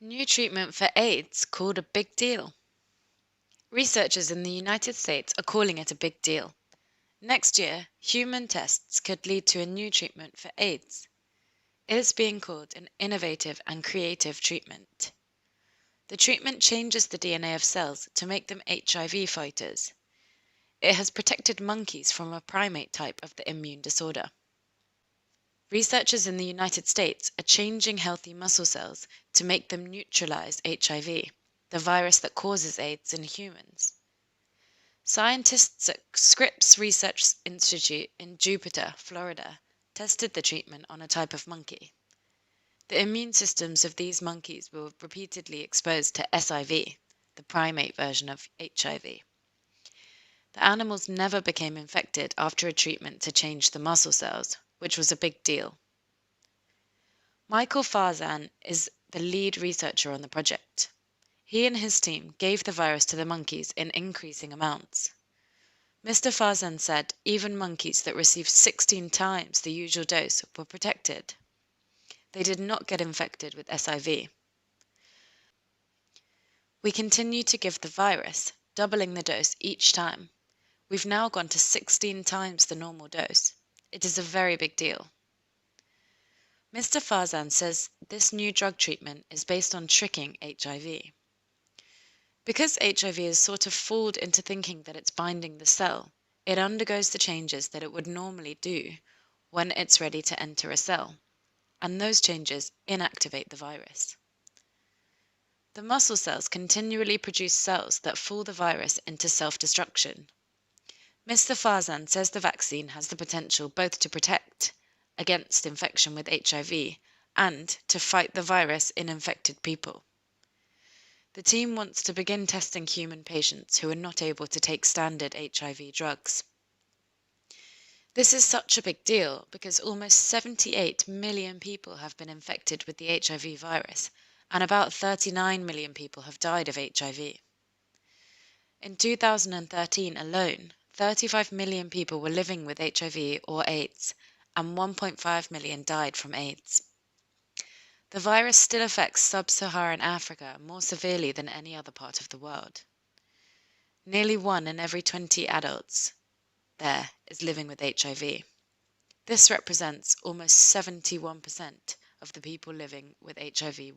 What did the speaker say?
New treatment for AIDS called a big deal. Researchers in the United States are calling it a big deal. Next year, human tests could lead to a new treatment for AIDS. It is being called an innovative and creative treatment. The treatment changes the DNA of cells to make them HIV fighters. It has protected monkeys from a primate type of the immune disorder. Researchers in the United States are changing healthy muscle cells to make them neutralize HIV, the virus that causes AIDS in humans. Scientists at Scripps Research Institute in Jupiter, Florida, tested the treatment on a type of monkey. The immune systems of these monkeys were repeatedly exposed to SIV, the primate version of HIV. The animals never became infected after a treatment to change the muscle cells, which was a big deal. Michael Farzan is the lead researcher on the project. He and his team gave the virus to the monkeys in increasing amounts. Mr. Farzan said even monkeys that received 16 times the usual dose were protected. They did not get infected with SIV. We continue to give the virus, doubling the dose each time. We've now gone to 16 times the normal dose. It is a very big deal. Mr. Farzan says this new drug treatment is based on tricking HIV. Because HIV is sort of fooled into thinking that it's binding the cell, it undergoes the changes that it would normally do when it's ready to enter a cell, and those changes inactivate the virus. The muscle cells continually produce cells that fool the virus into self-destruction. Mr. Farzan says the vaccine has the potential both to protect against infection with HIV and to fight the virus in infected people. The team wants to begin testing human patients who are not able to take standard HIV drugs. This is such a big deal because almost 78 million people have been infected with the HIV virus, and about 39 million people have died of HIV. In 2013 alone, 35 million people were living with HIV or AIDS, and 1.5 million died from AIDS. The virus still affects sub-Saharan Africa more severely than any other part of the world. Nearly 1 in every 20 adults there is living with HIV. This represents almost 71% of the people living with HIV